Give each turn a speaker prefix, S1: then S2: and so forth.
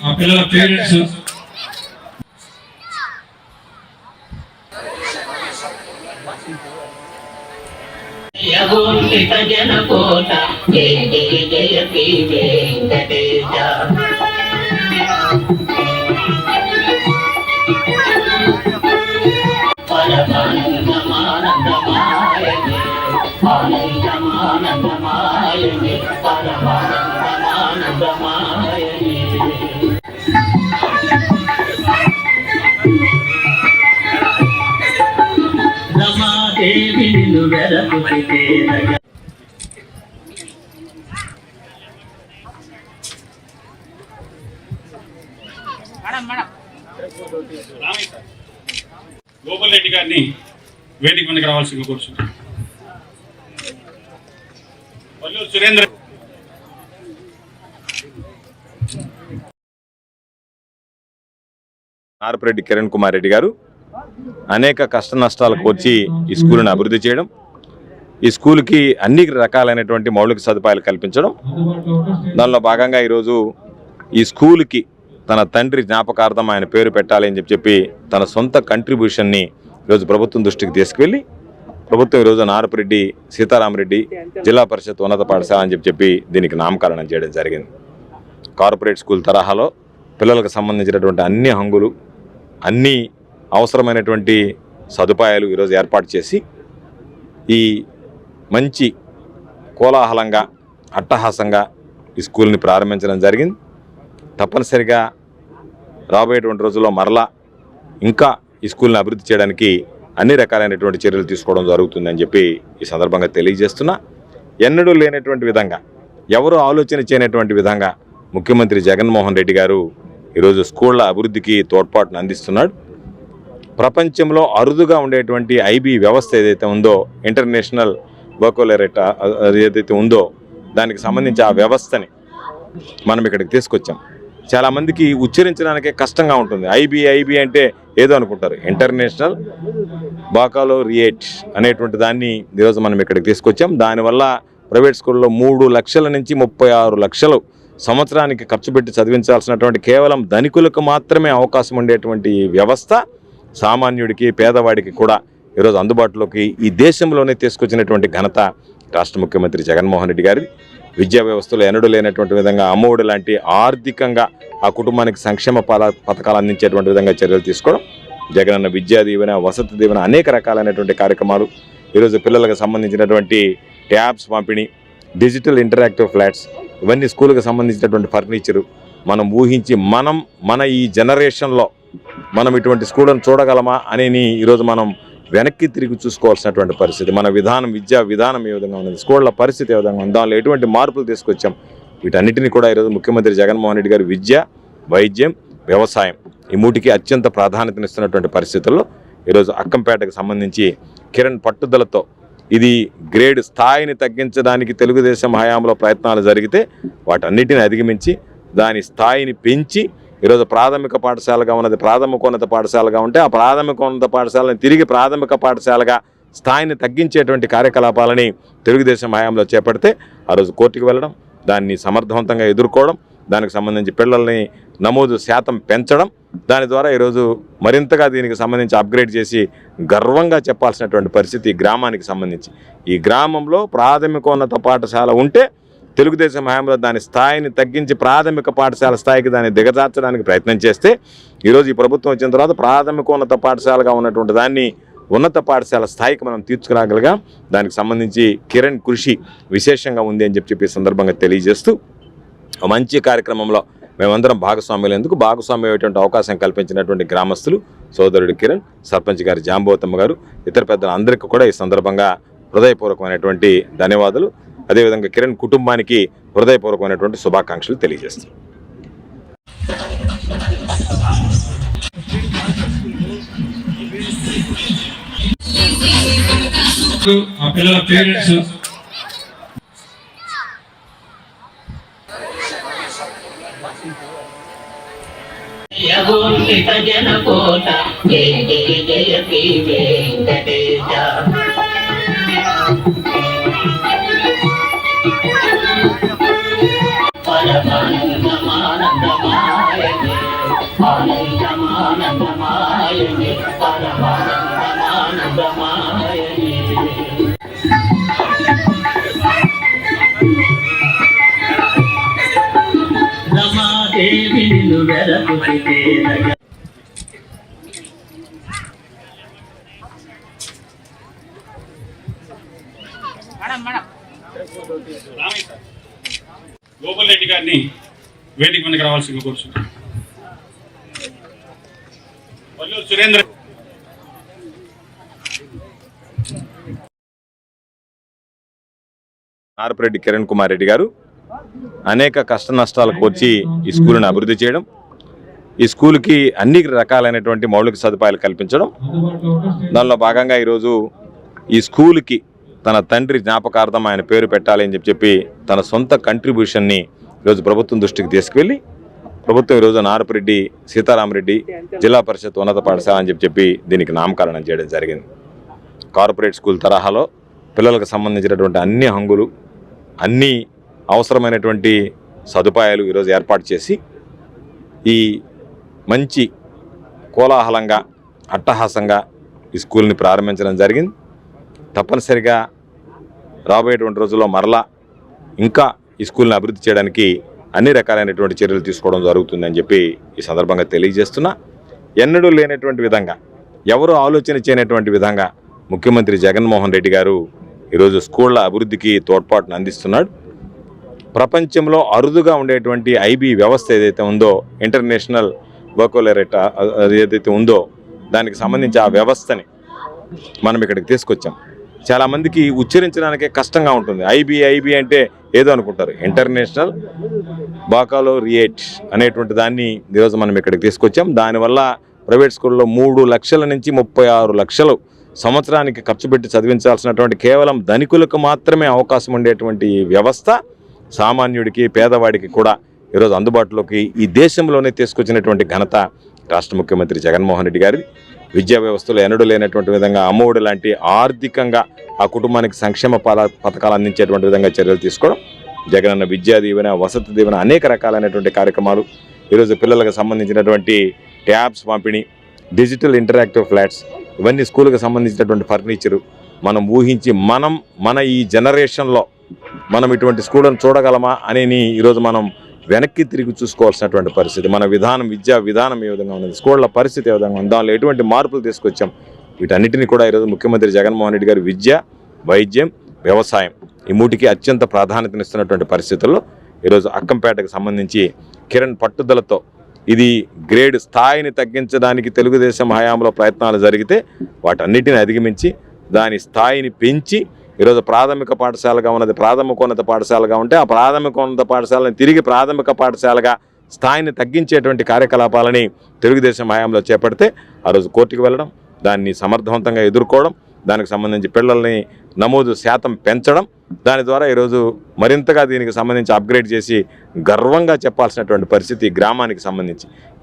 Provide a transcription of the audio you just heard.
S1: ఆ పిల్లల పేరెంట్స్
S2: జనకోట జయ జయ జయ శ్రీ వెంకటేశ పరమానందమానందమాయనే ఆనందమానందమాయనే పరమానందమానందమాయనే రమాదేవి నిన్ను వెరపుతే
S1: గోపాల్ రెడ్డి గారిని వేదిక మీదకి రావాల్సిందిగా కోరుచున్నాను. వల్లూరు సురేంద్ర
S3: నారపురెడ్డి కిరణ్ కుమార్ రెడ్డి గారు అనేక కష్ట నష్టాలకు వచ్చి ఈ స్కూల్ని అభివృద్ధి చేయడం, ఈ స్కూల్కి అన్ని రకాలైనటువంటి మౌలిక సదుపాయాలు కల్పించడం, దానిలో భాగంగా ఈరోజు ఈ స్కూల్కి తన తండ్రి జ్ఞాపకార్థం ఆయన పేరు పెట్టాలి అని చెప్పి తన సొంత కంట్రిబ్యూషన్ని ఈరోజు ప్రభుత్వం దృష్టికి తీసుకువెళ్ళి ప్రభుత్వం ఈరోజు నారపురెడ్డి సీతారామరెడ్డి జిల్లా పరిషత్ ఉన్నత పాఠశాల అని చెప్పి దీనికి నామకరణం చేయడం జరిగింది. కార్పొరేట్ స్కూల్ తరహాలో పిల్లలకు సంబంధించినటువంటి అన్ని హంగులు, అన్ని అవసరమైనటువంటి సదుపాయాలు ఈరోజు ఏర్పాటు చేసి ఈ మంచి కోలాహలంగా అట్టహాసంగా ఈ స్కూల్ని ప్రారంభించడం జరిగింది. తప్పనిసరిగా రాబోయేటువంటి రోజుల్లో మరలా ఇంకా ఈ స్కూల్ని అభివృద్ధి చేయడానికి అన్ని రకాలైనటువంటి చర్యలు తీసుకోవడం జరుగుతుందని చెప్పి ఈ సందర్భంగా తెలియజేస్తున్నా. ఎన్నడూ లేనటువంటి విధంగా, ఎవరు ఆలోచన చేయనటువంటి విధంగా ముఖ్యమంత్రి జగన్మోహన్ రెడ్డి గారు ఈరోజు స్కూళ్ళ అభివృద్ధికి తోడ్పాటును అందిస్తున్నాడు. ప్రపంచంలో అరుదుగా ఉండేటువంటి ఐబీ వ్యవస్థ ఏదైతే ఉందో, ఇంటర్నేషనల్ బకోలరేట్ ఏదైతే ఉందో, దానికి సంబంధించి ఆ వ్యవస్థని మనం ఇక్కడికి తీసుకొచ్చాం. చాలామందికి ఉచ్చరించడానికే కష్టంగా ఉంటుంది. ఐబీ అంటే ఏదో అనుకుంటారు. ఇంటర్నేషనల్ బాకాలోరియేట్ అనేటువంటి దాన్ని ఈరోజు మనం ఇక్కడికి తీసుకొచ్చాం. దానివల్ల ప్రైవేట్ స్కూల్లో 3 లక్షల నుంచి 36 లక్షలు సంవత్సరానికి ఖర్చు పెట్టి చదివించాల్సినటువంటి కేవలం ధనికులకు మాత్రమే అవకాశం ఉండేటువంటి వ్యవస్థ సామాన్యుడికి, పేదవాడికి కూడా ఈరోజు అందుబాటులోకి ఈ దేశంలోనే తీసుకొచ్చినటువంటి ఘనత రాష్ట్ర ముఖ్యమంత్రి జగన్మోహన్ రెడ్డి గారి. విద్యా వ్యవస్థలో ఎన్నడూ లేనటువంటి విధంగా అమ్మఒడి లాంటి ఆర్థికంగా ఆ కుటుంబానికి సంక్షేమ పథకాలు అందించేటువంటి విధంగా చర్యలు తీసుకోవడం, జగనన్న విద్యా దీవెన, వసతి దీవెన, అనేక రకాలైనటువంటి కార్యక్రమాలు, ఈరోజు పిల్లలకు సంబంధించినటువంటి ట్యాబ్స్ పంపిణీ, డిజిటల్ ఇంటరాక్టివ్ ఫ్లాట్స్, ఇవన్నీ స్కూల్కి సంబంధించినటువంటి ఫర్నిచరు మనం ఊహించి మన ఈ జనరేషన్లో మనం ఇటువంటి స్కూళ్ళను చూడగలమా అని ఈరోజు మనం వెనక్కి తిరిగి చూసుకోవాల్సినటువంటి పరిస్థితి. మన విద్యా విధానం ఏ విధంగా ఉన్నది, స్కూళ్ళ పరిస్థితి ఏ విధంగా ఉంది, దానిలో ఎటువంటి మార్పులు తీసుకొచ్చాం, వీటన్నిటిని కూడా ఈరోజు ముఖ్యమంత్రి జగన్మోహన్ రెడ్డి గారు విద్య, వైద్యం, వ్యవసాయం ఈ మూటికి అత్యంత ప్రాధాన్యతనిస్తున్నటువంటి పరిస్థితుల్లో ఈరోజు అక్కంపేటకు సంబంధించి కిరణ్ పట్టుదలతో ఇది గ్రేడ్ స్థాయిని తగ్గించడానికి తెలుగుదేశం హయాంలో ప్రయత్నాలు జరిగితే వాటన్నిటిని అధిగమించి దాని స్థాయిని పెంచి ఈరోజు ప్రాథమిక పాఠశాలగా ఉన్నది ప్రాథమికోన్నత పాఠశాలగా ఉంటే ఆ ప్రాథమికోన్నత పాఠశాలని తిరిగి ప్రాథమిక పాఠశాలగా స్థాయిని తగ్గించేటువంటి కార్యకలాపాలని తెలుగుదేశం హయాంలో చేపడితే ఆ రోజు కోర్టుకు వెళ్ళడం, దాన్ని సమర్థవంతంగా ఎదుర్కోవడం, దానికి సంబంధించి పిల్లల్ని నమోదు శాతం పెంచడం, దాని ద్వారా ఈరోజు మరింతగా దీనికి సంబంధించి అప్గ్రేడ్ చేసి గర్వంగా చెప్పాల్సినటువంటి పరిస్థితి ఈ గ్రామానికి సంబంధించి. ఈ గ్రామంలో ప్రాథమికోన్నత పాఠశాల ఉంటే తెలుగుదేశం హయాంలో దాని స్థాయిని తగ్గించి ప్రాథమిక పాఠశాల స్థాయికి దాన్ని దిగజార్చడానికి ప్రయత్నం చేస్తే ఈరోజు ఈ ప్రభుత్వం వచ్చిన తర్వాత ప్రాథమికోన్నత పాఠశాలగా ఉన్నటువంటి దాన్ని ఉన్నత పాఠశాల స్థాయికి మనం తీర్చుకురాగలిగా. దానికి సంబంధించి కిరణ్ కృషి విశేషంగా ఉంది అని చెప్పి సందర్భంగా తెలియజేస్తూ మంచి కార్యక్రమంలో మేమందరం భాగస్వామ్యమైనటువంటి అవకాశం కల్పించినటువంటి గ్రామస్తులు సోదరుడు కిరణ్, సర్పంచ్ గారి జాంబోతమ్మ గారు, ఇతర పెద్దలందరికీ కూడా ఈ సందర్భంగా హృదయపూర్వకమైనటువంటి ధన్యవాదాలు. అదేవిధంగా కిరణ్ కుటుంబానికి హృదయపూర్వకమైనటువంటి శుభాకాంక్షలు తెలియజేస్తాం.
S1: ఆ పిల్లల పేరెంట్స్
S2: జనకోట జయ జయ జయ శ్రీ వెంకటేశ పరమానందమానందమాయనే ఆనందమానందమాయనే పరమానందమానందమాయనే రమాదేవి నిన్ను వెరపుచితే
S1: గోపాల్ రెడ్డి గారిని వేదిక మీదకి రావాల్సిందిగా కోరుచున్నాను. వల్లూరు సురేంద్ర
S3: నారపరెడ్డి కిరణ్ కుమార్ రెడ్డి గారు అనేక కష్ట నష్టాలకు వచ్చి ఈ స్కూల్ని అభివృద్ధి చేయడం, ఈ స్కూల్కి అన్ని రకాలైనటువంటి మౌలిక సదుపాయాలు కల్పించడం, దానిలో భాగంగా ఈరోజు ఈ స్కూల్కి తన తండ్రి జ్ఞాపకార్థం ఆయన పేరు పెట్టాలి అని చెప్పి తన సొంత కంట్రిబ్యూషన్ని ఈరోజు ప్రభుత్వం దృష్టికి తీసుకువెళ్ళి ప్రభుత్వం ఈరోజు నారపరెడ్డి సీతారామరెడ్డి జిల్లా పరిషత్ ఉన్నత పాఠశాల అని చెప్పి దీనికి నామకరణం చేయడం జరిగింది. కార్పొరేట్ స్కూల్ తరహాలో పిల్లలకు సంబంధించినటువంటి అన్ని హంగులు, అన్ని అవసరమైనటువంటి సదుపాయాలు ఈరోజు ఏర్పాటు చేసి ఈ మంచి కోలాహలంగా అట్టహాసంగా ఈ స్కూల్ని ప్రారంభించడం జరిగింది. తప్పనిసరిగా రాబోయేటువంటి రోజుల్లో మరలా ఇంకా ఈ స్కూల్ని అభివృద్ధి చేయడానికి అన్ని రకాలైనటువంటి చర్యలు తీసుకోవడం జరుగుతుందని చెప్పి ఈ సందర్భంగా తెలియజేస్తున్నా. ఎన్నడూ లేనటువంటి విధంగా, ఎవరు ఆలోచన చేయనటువంటి విధంగా ముఖ్యమంత్రి జగన్మోహన్ రెడ్డి గారు ఈరోజు స్కూళ్ళ అభివృద్ధికి తోడ్పాటును అందిస్తున్నాడు. ప్రపంచంలో అరుదుగా ఉండేటువంటి ఐబీ వ్యవస్థ ఏదైతే ఉందో, ఇంటర్నేషనల్ బకోలరేట్ ఏదైతే ఉందో, దానికి సంబంధించి ఆ వ్యవస్థని మనం ఇక్కడికి తీసుకొచ్చాం. చాలామందికి ఉచ్చరించడానికే కష్టంగా ఉంటుంది. ఐబీ అంటే ఏదో అనుకుంటారు. ఇంటర్నేషనల్ బాకాలోరియేట్ అనేటువంటి దాన్ని ఈరోజు మనం ఇక్కడికి తీసుకొచ్చాం. దానివల్ల ప్రైవేట్ స్కూల్లో 3 లక్షల నుంచి 36 లక్షలు సంవత్సరానికి ఖర్చు పెట్టి చదివించాల్సినటువంటి కేవలం ధనికులకు మాత్రమే అవకాశం ఉండేటువంటి ఈ వ్యవస్థ సామాన్యుడికి, పేదవాడికి కూడా ఈరోజు అందుబాటులోకి ఈ దేశంలోనే తీసుకొచ్చినటువంటి ఘనత రాష్ట్ర ముఖ్యమంత్రి జగన్మోహన్ రెడ్డి గారి. విద్యా వ్యవస్థలో ఎన్నడూ లేనటువంటి విధంగా అమ్మఒడి లాంటి ఆర్థికంగా ఆ కుటుంబానికి సంక్షేమ పథకాలు అందించేటువంటి విధంగా చర్యలు తీసుకోవడం, జగనన్న విద్యా దీవెన, వసతి దీవెన, అనేక రకాలైనటువంటి కార్యక్రమాలు, ఈరోజు పిల్లలకు సంబంధించినటువంటి ట్యాబ్స్ పంపిణీ, డిజిటల్ ఇంటరాక్టివ్ ఫ్లాట్స్, ఇవన్నీ స్కూల్కి సంబంధించినటువంటి ఫర్నిచరు మనం ఊహించి మన ఈ జనరేషన్లో మనం ఇటువంటి స్కూళ్ళను చూడగలమా అని ఈరోజు మనం వెనక్కి తిరిగి చూసుకోవాల్సినటువంటి పరిస్థితి. మన విద్యా విధానం ఏ విధంగా ఉన్నది, స్కూళ్ళ పరిస్థితి ఏ విధంగా ఉంది, దానిలో ఎటువంటి మార్పులు తీసుకొచ్చాం, వీటన్నిటిని కూడా ఈరోజు ముఖ్యమంత్రి జగన్మోహన్ రెడ్డి గారు విద్య, వైద్యం, వ్యవసాయం ఈ మూటికి అత్యంత ప్రాధాన్యతనిస్తున్నటువంటి పరిస్థితుల్లో ఈరోజు అక్కంపేటకు సంబంధించి కిరణ్ పట్టుదలతో ఇది గ్రేడ్ స్థాయిని తగ్గించడానికి తెలుగుదేశం హయాంలో ప్రయత్నాలు జరిగితే వాటన్నిటిని అధిగమించి దాని స్థాయిని పెంచి ఈరోజు ప్రాథమిక పాఠశాలగా ఉన్నది ప్రాథమికోన్నత పాఠశాలగా ఉంటే ఆ ప్రాథమికోన్నత పాఠశాలని తిరిగి ప్రాథమిక పాఠశాలగా స్థాయిని తగ్గించేటువంటి కార్యకలాపాలని తెలుగుదేశం హయాంలో చేపడితే ఆ రోజు కోర్టుకు వెళ్ళడం, దాన్ని సమర్థవంతంగా ఎదుర్కోవడం, దానికి సంబంధించి పిల్లల్ని నమోదు శాతం పెంచడం, దాని ద్వారా ఈరోజు మరింతగా దీనికి సంబంధించి అప్గ్రేడ్ చేసి గర్వంగా చెప్పాల్సినటువంటి పరిస్థితి గ్రామానికి సంబంధించి.